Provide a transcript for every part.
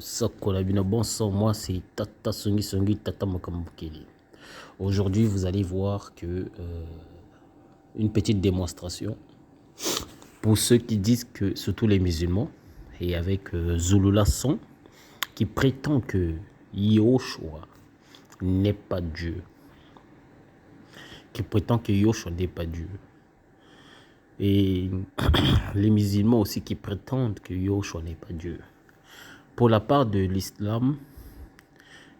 Sakolabina, bon sang, moi c'est Tata Songi Songi Tata Mokamukeli. Aujourd'hui, vous allez voir que une petite démonstration pour ceux qui disent que, surtout les musulmans, et avec Zulula Son, qui prétend que Yahushua n'est pas Dieu, qui prétend que Yahushua n'est pas Dieu. Et les musulmans aussi qui prétendent que Yahushua n'est pas Dieu. Pour la part de l'islam,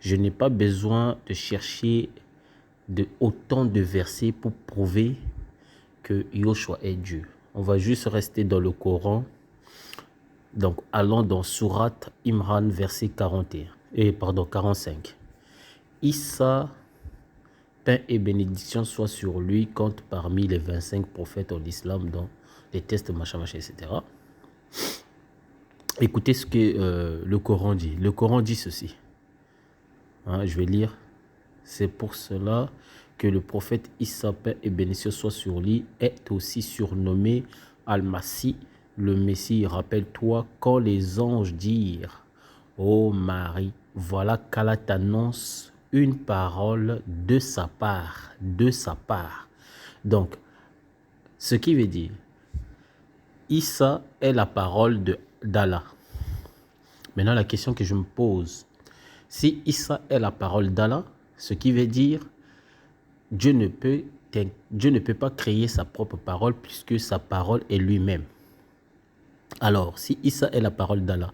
je n'ai pas besoin de chercher autant de versets pour prouver que Yahushua est Dieu. On va juste rester dans le Coran. Donc, allons dans Surat Imran, verset 45. Issa, paix et bénédiction soit sur lui, compte parmi les 25 prophètes en islam dans les tests, machin, etc. Écoutez ce que le Coran dit. Le Coran dit ceci. Hein, je vais lire. C'est pour cela que le prophète Issa, paix et bénédiction soit sur lui, est aussi surnommé Al-Masih, le Messie. Rappelle-toi quand les anges dirent: ô Marie, voilà qu'Allah t'annonce une parole de sa part. De sa part. Donc, ce qui veut dire, Issa est la parole d'Allah. Maintenant, la question que je me pose, si Issa est la parole d'Allah, ce qui veut dire Dieu ne peut pas créer sa propre parole puisque sa parole est lui-même. Alors, si Issa est la parole d'Allah,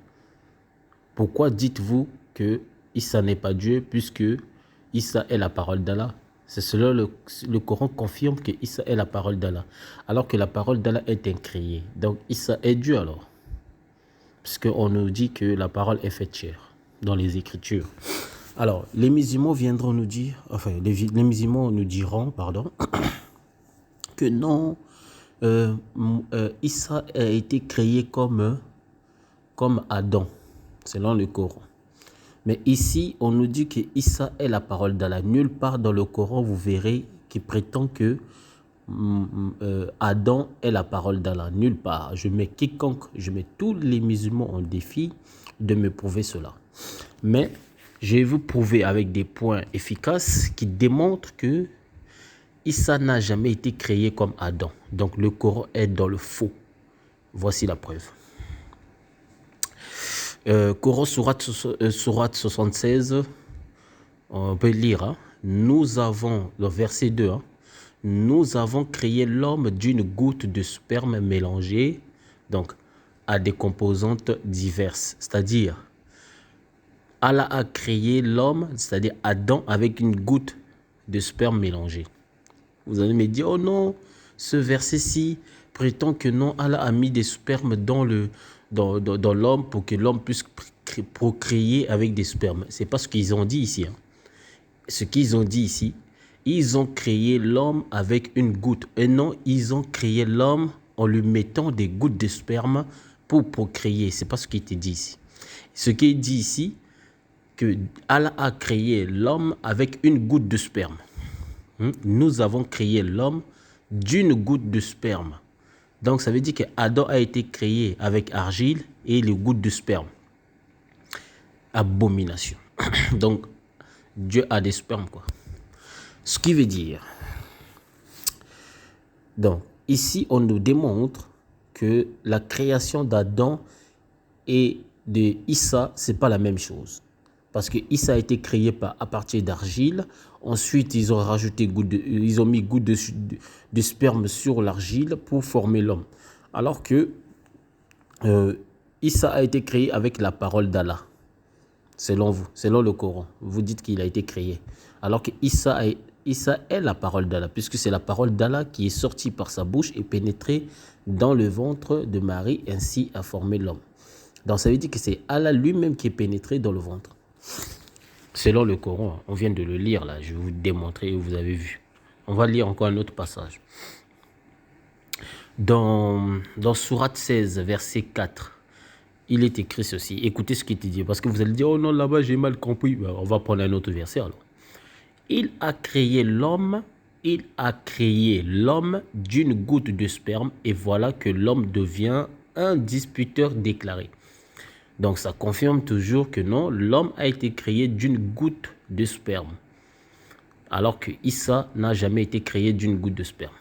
pourquoi dites-vous que Issa n'est pas Dieu puisque Issa est la parole d'Allah? C'est cela, le Coran confirme que Issa est la parole d'Allah, alors que la parole d'Allah est incréée. Donc Issa est Dieu alors, puisqu'on nous dit que la parole est faite chair dans les Écritures. Alors, les musulmans viendront nous dire, enfin, les musulmans nous diront, pardon, que non, Issa a été créé comme Adam, selon le Coran. Mais ici, on nous dit que Issa est la parole d'Allah. Nulle part dans le Coran, vous verrez qu'il prétend que Adam est la parole d'Allah. Nulle part. Je mets tous les musulmans en défi de me prouver cela. Mais je vais vous prouver avec des points efficaces qui démontrent que Issa n'a jamais été créé comme Adam. Donc le Coran est dans le faux. Voici la preuve. Coran Surat 76, on peut lire. Hein? Nous avons, le verset 2, hein? Nous avons créé l'homme d'une goutte de sperme mélangée donc, à des composantes diverses. C'est-à-dire, Allah a créé l'homme, c'est-à-dire Adam, avec une goutte de sperme mélangée. Vous allez me dire, oh non, ce verset-ci prétend que non, Allah a mis des spermes dans l'homme pour que l'homme puisse procréer avec des spermes. Ce n'est pas ce qu'ils ont dit ici. Hein. Ce qu'ils ont dit ici, ils ont créé l'homme avec une goutte. Et non, ils ont créé l'homme en lui mettant des gouttes de sperme pour procréer. Ce n'est pas ce qui était dit ici. Ce qui est dit ici, que Allah a créé l'homme avec une goutte de sperme. Nous avons créé l'homme d'une goutte de sperme. Donc, ça veut dire que Adam a été créé avec argile et les gouttes de sperme. Abomination. Donc, Dieu a des spermes, quoi. Ce qui veut dire... Donc, ici, on nous démontre que la création d'Adam et de Issa, ce n'est pas la même chose. Parce que Issa a été créé à partir d'argile. Ensuite, ils ont mis goutte de sperme sur l'argile pour former l'homme. Alors que Issa a été créé avec la parole d'Allah. Selon vous, selon le Coran. Vous dites qu'il a été créé. Alors que Issa est la parole d'Allah. Puisque c'est la parole d'Allah qui est sortie par sa bouche et pénétrée dans le ventre de Marie. Ainsi a formé l'homme. Donc ça veut dire que c'est Allah lui-même qui est pénétré dans le ventre. Selon le Coran, on vient de le lire là, je vais vous démontrer et vous avez vu. On va lire encore un autre passage. Dans Surat 16, verset 4, il est écrit ceci. Écoutez ce qu'il te dit, parce que vous allez dire, oh non, là-bas j'ai mal compris. Ben, on va prendre un autre verset alors. Il a créé l'homme d'une goutte de sperme et voilà que l'homme devient un disputeur déclaré. Donc ça confirme toujours que non, l'homme a été créé d'une goutte de sperme. Alors que Issa n'a jamais été créé d'une goutte de sperme.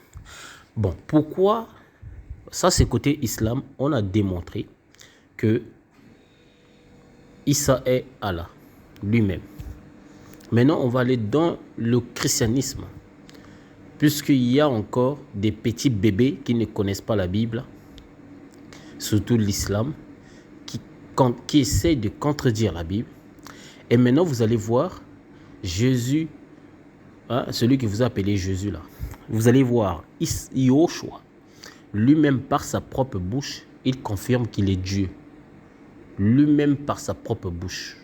Bon, pourquoi? Ça, c'est côté islam. On a démontré que Issa est Allah lui-même. Maintenant, on va aller dans le christianisme. Puisqu'il y a encore des petits bébés qui ne connaissent pas la Bible, surtout l'islam, qui essaient de contredire la Bible. Et maintenant, vous allez voir Jésus, hein, celui que vous appelez Jésus là. Vous allez voir Yoshua, lui-même par sa propre bouche, il confirme qu'il est Dieu. Lui-même par sa propre bouche.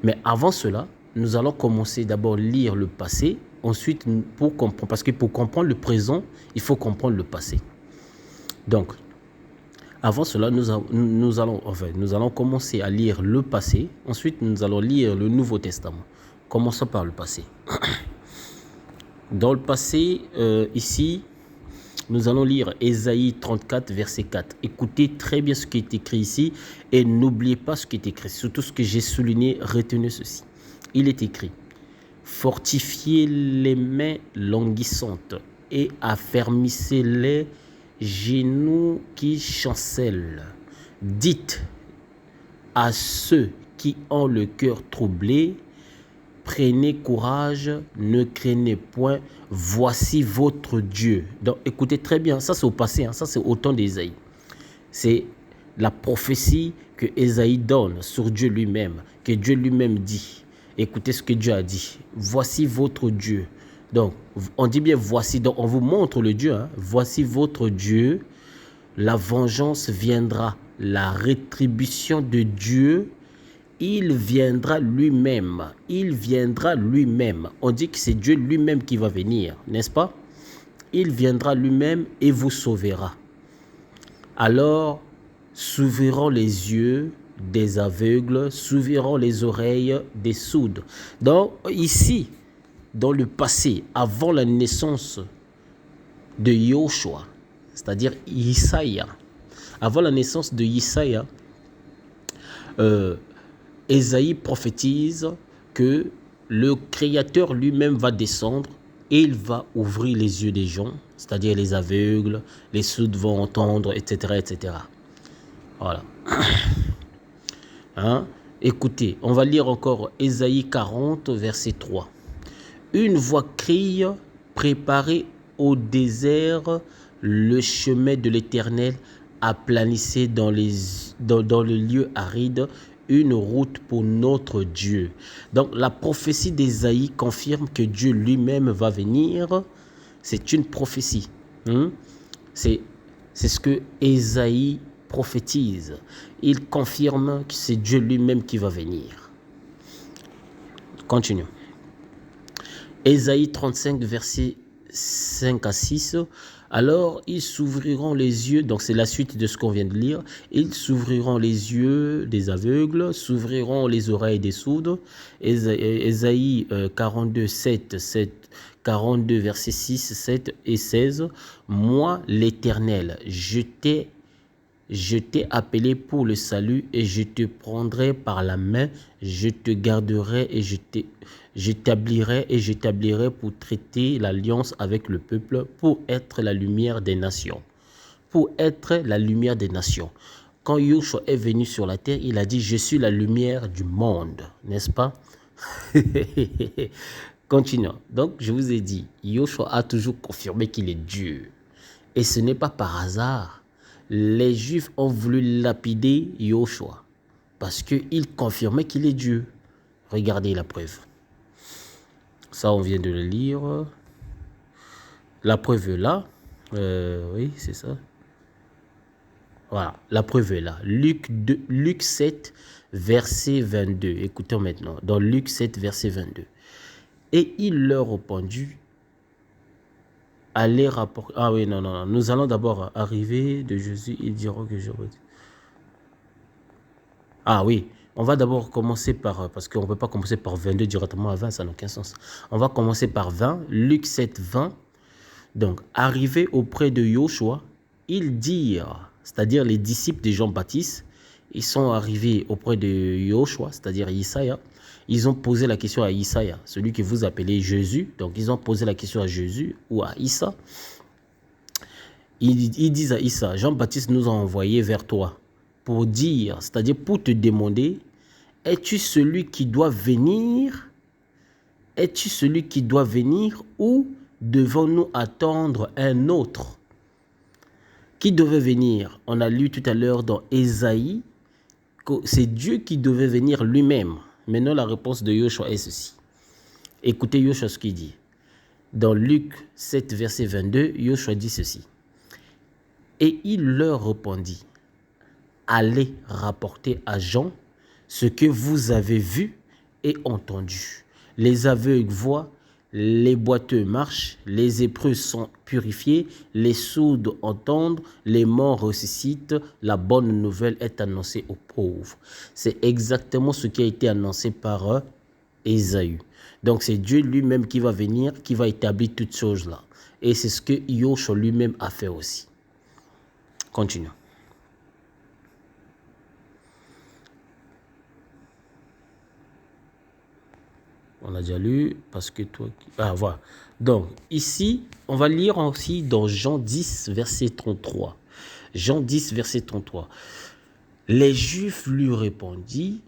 Mais avant cela, nous allons commencer d'abord à lire le passé, ensuite pour comprendre, parce que pour comprendre le présent, il faut comprendre le passé. Donc, avant cela, nous allons commencer à lire le passé, ensuite nous allons lire le Nouveau Testament. Commençons par le passé. Dans le passé, ici, nous allons lire Ésaïe 34, verset 4. Écoutez très bien ce qui est écrit ici et n'oubliez pas ce qui est écrit. Surtout ce que j'ai souligné, retenez ceci. Il est écrit: fortifiez les mains languissantes et affermissez les genoux qui chancellent. Dites à ceux qui ont le cœur troublé: prenez courage, ne craignez point, voici votre Dieu. Donc écoutez très bien, ça c'est au passé, hein, ça c'est au temps d'Ésaïe. C'est la prophétie que Ésaïe donne sur Dieu lui-même, que Dieu lui-même dit. Écoutez ce que Dieu a dit. Voici votre Dieu. Donc on dit bien voici, donc on vous montre le Dieu. Hein. Voici votre Dieu, la vengeance viendra, la rétribution de Dieu. Il viendra lui-même. Il viendra lui-même. On dit que c'est Dieu lui-même qui va venir, n'est-ce pas? Il viendra lui-même et vous sauvera. Alors, s'ouvriront les yeux des aveugles, s'ouvriront les oreilles des sourds. Donc, ici, dans le passé, avant la naissance de Yoshua, c'est-à-dire Isaïa, avant la naissance de Isaïa, Ésaïe prophétise que le Créateur lui-même va descendre et il va ouvrir les yeux des gens, c'est-à-dire les aveugles, les sourds vont entendre, etc. etc. Voilà. Hein? Écoutez, on va lire encore Ésaïe 40, verset 3. Une voix crie: préparez au désert le chemin de l'Éternel, aplanissez dans le lieu aride une route pour notre Dieu. Donc la prophétie d'Ésaïe confirme que Dieu lui-même va venir. C'est une prophétie. C'est ce que Ésaïe prophétise. Il confirme que c'est Dieu lui-même qui va venir. Continuons. Ésaïe 35, versets 5 à 6. Alors, ils s'ouvriront les yeux, donc c'est la suite de ce qu'on vient de lire. Ils s'ouvriront les yeux des aveugles, s'ouvriront les oreilles des sourds. Ésaïe 42, 42, versets 6, 7 et 16. Moi, l'Éternel, je t'ai appelé pour le salut et je te prendrai par la main, je te garderai et j'établirai pour traiter l'alliance avec le peuple, pour être la lumière des nations. Pour être la lumière des nations. Quand Yoshua est venu sur la terre, il a dit: je suis la lumière du monde, n'est-ce pas? Continuons. Donc, je vous ai dit, Yoshua a toujours confirmé qu'il est Dieu. Et ce n'est pas par hasard. Les Juifs ont voulu lapider Yoshua parce qu'il confirmait qu'il est Dieu. Regardez la preuve. Ça, on vient de le lire. La preuve est là. Oui, c'est ça. Voilà, la preuve est là. Luc 7, verset 22. Écoutons maintenant. Dans Luc 7, verset 22. Et il leur répondit: allez rapporter. Ah oui, non. Nous allons d'abord arriver de Jésus. Ils diront que je redis. Ah oui, on va d'abord commencer par, parce qu'on ne peut pas commencer par 22 directement à 20, ça n'a aucun sens. On va commencer par 20, Luc 7, 20. Donc, arrivé auprès de Yoshua, ils dirent, c'est-à-dire les disciples de Jean-Baptiste, ils sont arrivés auprès de Yoshua, c'est-à-dire Isaïa. Ils ont posé la question à Isaïa, celui que vous appelez Jésus. Donc, ils ont posé la question à Jésus ou à Issa. Ils disent à Issa, Jean-Baptiste nous a envoyé vers toi pour dire, c'est-à-dire pour te demander, es-tu celui qui doit venir? Es-tu celui qui doit venir ou devons-nous attendre un autre? Qui devait venir? On a lu tout à l'heure dans Ésaïe que c'est Dieu qui devait venir lui-même. Maintenant, la réponse de Yoshua est ceci. Écoutez Yoshua ce qu'il dit. Dans Luc 7, verset 22, Yoshua dit ceci. Et il leur répondit, allez rapporter à Jean ce que vous avez vu et entendu. Les aveugles voient, les boiteux marchent, les lépreux sont purifiés, les sourds entendent, les morts ressuscitent, la bonne nouvelle est annoncée aux pauvres. C'est exactement ce qui a été annoncé par Ésaü. Donc c'est Dieu lui-même qui va venir, qui va établir toutes choses là. Et c'est ce que Yoshua lui-même a fait aussi. Continuons. On a déjà lu, parce que toi... Ah, voilà. Donc, ici, on va lire aussi dans Jean 10, verset 33. Jean 10, verset 33. Les Juifs lui répondit,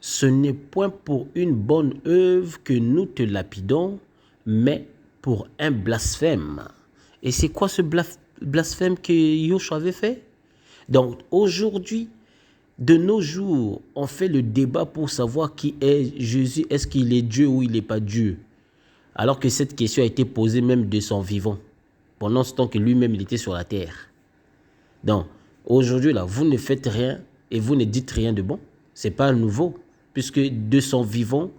ce n'est point pour une bonne œuvre que nous te lapidons, mais pour un blasphème. Et c'est quoi ce blasphème que Yoshua avait fait? Donc, aujourd'hui, de nos jours, on fait le débat pour savoir qui est Jésus. Est-ce qu'il est Dieu ou il n'est pas Dieu? Alors que cette question a été posée même de son vivant, pendant ce temps que lui-même il était sur la terre. Donc, aujourd'hui, là, vous ne faites rien et vous ne dites rien de bon. Ce n'est pas nouveau, puisque de son vivant,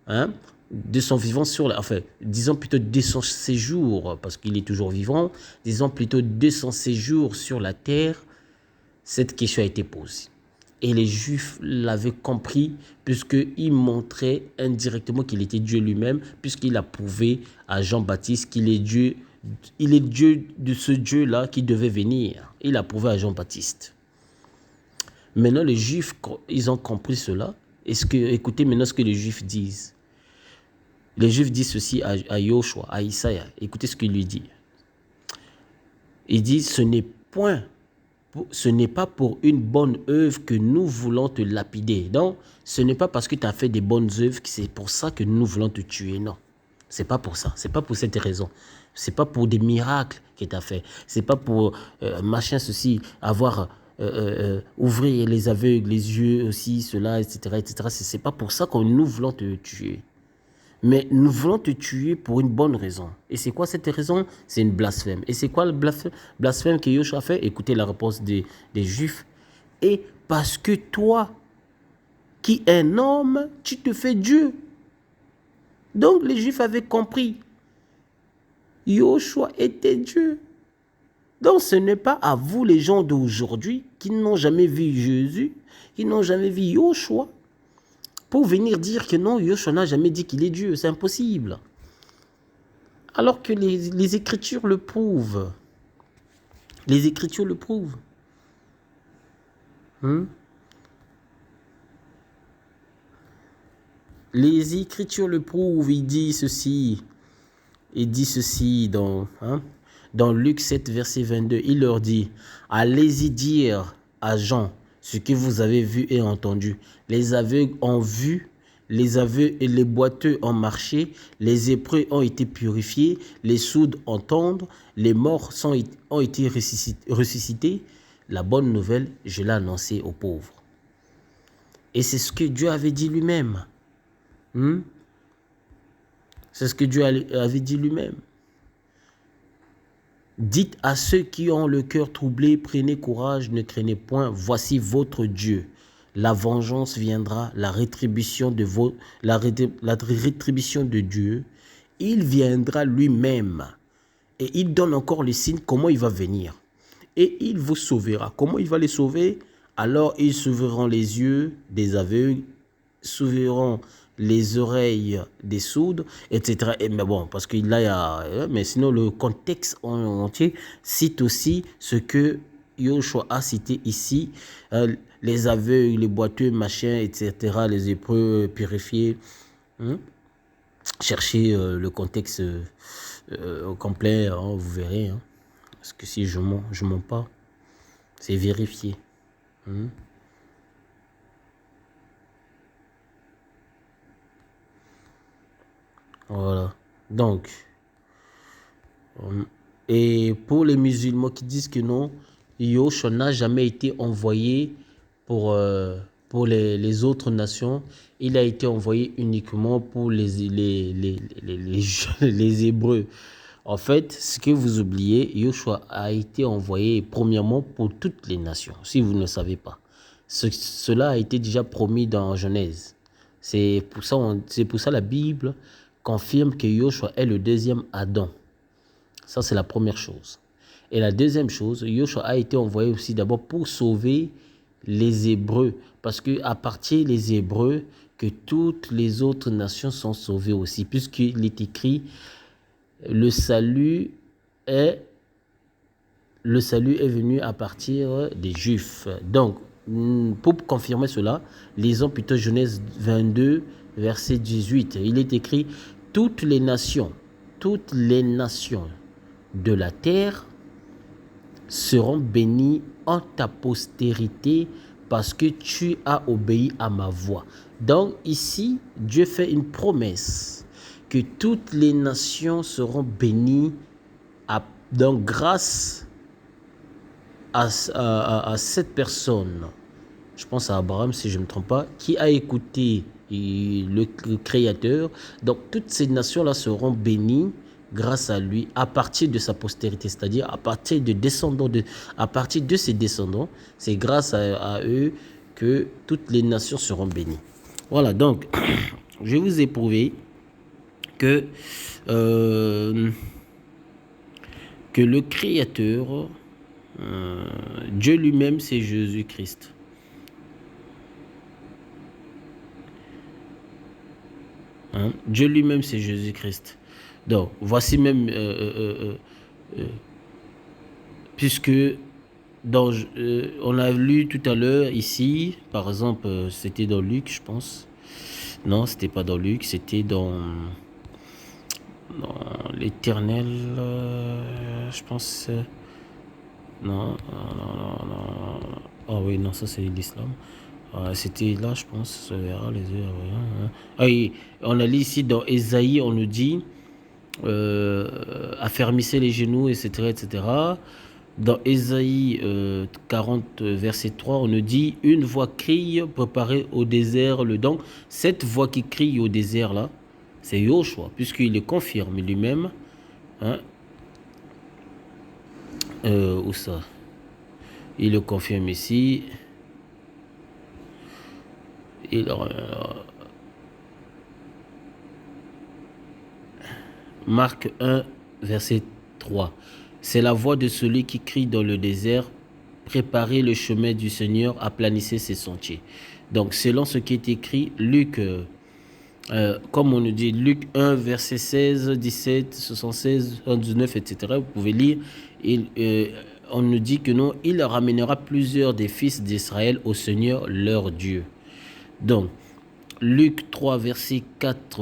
de son vivant sur la... Enfin, disons plutôt de son séjour, parce qu'il est toujours vivant, disons plutôt de son séjour sur la terre, cette question a été posée. Et les Juifs l'avaient compris puisqu'il montrait indirectement qu'il était Dieu lui-même, puisqu'il a prouvé à Jean-Baptiste qu'il est Dieu. Il est Dieu de ce Dieu-là qui devait venir. Il a prouvé à Jean-Baptiste. Maintenant, les Juifs, ils ont compris cela. Écoutez maintenant ce que les Juifs disent. Les Juifs disent ceci à Yoshua, à Isaïa. Écoutez ce qu'il lui dit. Il dit, ce n'est pas pour une bonne œuvre que nous voulons te lapider. Donc, ce n'est pas parce que tu as fait des bonnes œuvres que c'est pour ça que nous voulons te tuer. Non, c'est pas pour ça. C'est pas pour cette raison. C'est pas pour des miracles que tu as fait. C'est pas pour machin ceci, avoir ouvrir les aveugles, les yeux aussi, cela, etc., etc. C'est pas pour ça que nous voulons te tuer. Mais nous voulons te tuer pour une bonne raison. Et c'est quoi cette raison? C'est une blasphème. Et c'est quoi le blasphème que Yoshua a fait? Écoutez la réponse des Juifs. Et parce que toi, qui es un homme, tu te fais Dieu. Donc les Juifs avaient compris. Yoshua était Dieu. Donc ce n'est pas à vous les gens d'aujourd'hui qui n'ont jamais vu Jésus, qui n'ont jamais vu Yoshua, pour venir dire que non, Yoshua n'a jamais dit qu'il est Dieu. C'est impossible. Alors que les Écritures le prouvent. Les Écritures le prouvent. Les Écritures le prouvent. Il dit ceci. Il dit ceci dans Luc 7, verset 22. Il leur dit, allez-y dire à Jean ce que vous avez vu et entendu. Les aveugles ont vu, les aveugles et les boiteux ont marché, les lépreux ont été purifiés, les sourds entendent, les morts ont été ressuscités. La bonne nouvelle, je l'ai annoncée aux pauvres. Et c'est ce que Dieu avait dit lui-même. C'est ce que Dieu avait dit lui-même. Dites à ceux qui ont le cœur troublé, prenez courage, ne craignez point, voici votre Dieu. La vengeance viendra, la rétribution de Dieu. Il viendra lui-même. Et il donne encore le signe comment il va venir. Et il vous sauvera. Comment il va les sauver? Alors ils s'ouvriront les yeux des aveugles, s'ouvriront les oreilles des sourds, etc. Mais bon, parce qu'il y a... Mais sinon, le contexte entier cite aussi ce que Yoshua a cité ici, les aveugles, les boiteux, machin, etc., les Hébreux purifiés. Cherchez le contexte au complet, hein, vous verrez. Hein, parce que si je mens pas, c'est vérifié. Voilà. Donc, et pour les musulmans qui disent que non, Yoshua n'a jamais été envoyé pour les autres nations. Il a été envoyé uniquement pour les Hébreux. En fait, ce que vous oubliez, Yoshua a été envoyé premièrement pour toutes les nations, si vous ne le savez pas. Cela a été déjà promis dans Genèse. C'est pour ça la Bible confirme que Yoshua est le deuxième Adam. Ça, c'est la première chose. Et la deuxième chose, Yoshua a été envoyé aussi d'abord pour sauver les Hébreux. Parce qu'à partir des Hébreux, que toutes les autres nations sont sauvées aussi. Puisqu'il est écrit, le salut est venu à partir des Juifs. Donc, pour confirmer cela, lisons plutôt Genèse 22, verset 18. Il est écrit, toutes les nations de la terre seront bénies en ta postérité parce que tu as obéi à ma voix. Donc ici, Dieu fait une promesse que toutes les nations seront bénies donc grâce à cette personne. Je pense à Abraham, si je ne me trompe pas, qui a écouté le Créateur. Donc toutes ces nations-là seront bénies grâce à lui, à partir de sa postérité, c'est-à-dire à partir de ses descendants, c'est grâce à eux que toutes les nations seront bénies. Voilà, donc, je vous ai prouvé que le Créateur, Dieu lui-même, c'est Jésus-Christ. Dieu lui-même, c'est Jésus-Christ. Donc, voici même, puisque on a lu tout à l'heure ici, par exemple, c'était dans Luc, je pense. Non, c'était pas dans Luc, c'était dans l'Éternel, je pense. Non. Ah oui, non, ça c'est l'islam. C'était là, je pense, se verra les yeux. Ah oui, on a lu ici dans Ésaïe, on nous dit affermissez les genoux, etc., etc. Dans Ésaïe 40, verset 3, on nous dit une voix crie, préparez au désert le don. Cette voix qui crie au désert là, c'est Yoshua, puisqu'il le confirme lui-même. Hein? Où ça? Il le confirme ici. Marc 1, verset 3. C'est la voix de celui qui crie dans le désert, préparez le chemin du Seigneur, aplanissez ses sentiers. Donc, selon ce qui est écrit, Luc, comme on nous dit, Luc 1, verset 16, 17, 76, 19, etc., vous pouvez lire, on nous dit que non, il ramènera plusieurs des fils d'Israël au Seigneur leur Dieu. Donc, Luc 3, verset 4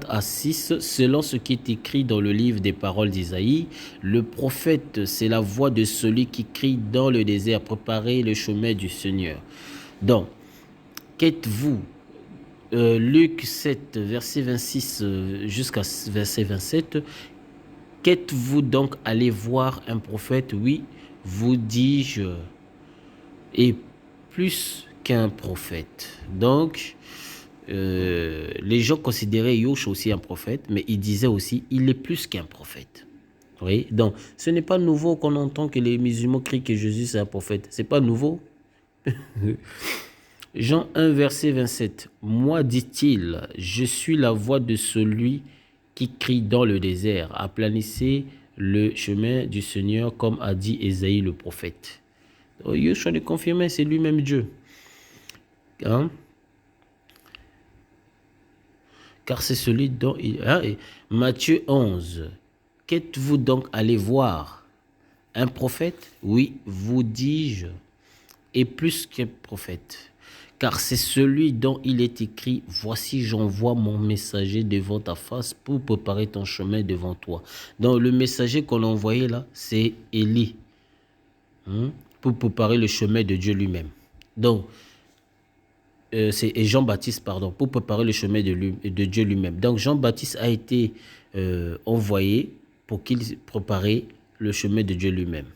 à 6, selon ce qui est écrit dans le livre des paroles d'Isaïe, le prophète, c'est la voix de celui qui crie dans le désert, préparez le chemin du Seigneur. Donc, qu'êtes-vous? Luc 7, verset 26 jusqu'à verset 27, qu'êtes-vous donc allé voir un prophète? Oui, vous dis-je, et plus qu'un prophète. Donc, les gens considéraient Yoshua aussi un prophète, mais ils disaient aussi, il est plus qu'un prophète. Oui, donc ce n'est pas nouveau qu'on entend que les musulmans crient que Jésus c'est un prophète. C'est pas nouveau. Jean 1, verset 27. Moi, dit-il, je suis la voix de celui qui crie dans le désert. Aplanissez le chemin du Seigneur, comme a dit Ésaïe le prophète. Yoshua le confirmait, c'est lui-même Dieu. Hein? Car c'est celui dont il... Matthieu 11. Qu'êtes-vous donc allé voir? Un prophète, oui, vous dis-je, est plus qu'un prophète. Car c'est celui dont il est écrit, voici j'envoie mon messager devant ta face pour préparer ton chemin devant toi. Donc le messager qu'on a envoyé là, c'est Élie, pour préparer le chemin de Dieu lui-même. Donc, c'est Jean-Baptiste, pardon, pour préparer le chemin de Dieu lui-même. Donc Jean-Baptiste a été envoyé pour qu'il prépare le chemin de Dieu lui-même.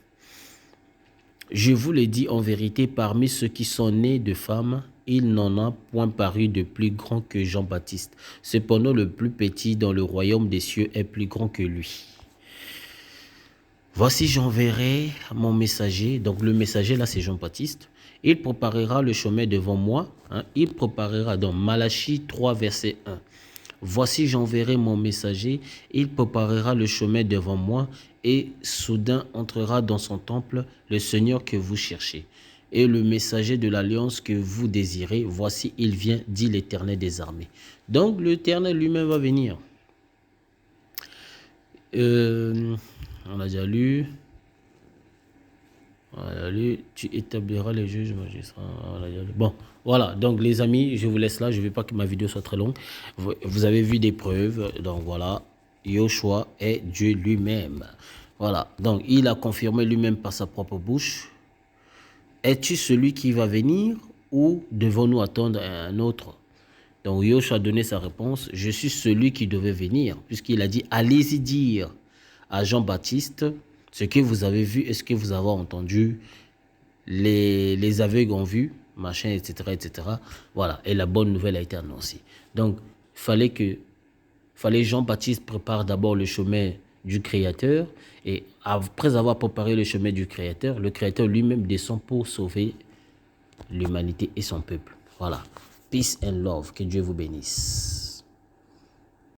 Je vous le dis en vérité, parmi ceux qui sont nés de femmes, il n'en a point paru de plus grand que Jean-Baptiste. Cependant, le plus petit dans le royaume des cieux est plus grand que lui. Voici, j'enverrai mon messager. Donc, le messager, là, c'est Jean-Baptiste. Il préparera le chemin devant moi. Il préparera, dans Malachie 3, verset 1. Voici, j'enverrai mon messager. Il préparera le chemin devant moi. Et soudain entrera dans son temple le Seigneur que vous cherchez. Et le messager de l'alliance que vous désirez, voici, il vient, dit l'Éternel des armées. Donc, l'Éternel lui-même va venir. On a déjà lu. Tu établiras les juges magistrats. Bon, voilà. Donc, les amis, je vous laisse là. Je ne veux pas que ma vidéo soit très longue. Vous avez vu des preuves. Donc, voilà. Yoshua est Dieu lui-même. Voilà. Donc, il a confirmé lui-même par sa propre bouche. Es-tu celui qui va venir ou devons-nous attendre un autre? Donc, Yoshua a donné sa réponse. Je suis celui qui devait venir. Puisqu'il a dit, allez-y dire à Jean-Baptiste ce que vous avez vu et ce que vous avez entendu, les aveugles ont vu, machin, etc., etc. Voilà, et la bonne nouvelle a été annoncée. Donc, fallait Jean-Baptiste prépare d'abord le chemin du Créateur, et après avoir préparé le chemin du Créateur, le Créateur lui-même descend pour sauver l'humanité et son peuple. Voilà. Peace and love. Que Dieu vous bénisse.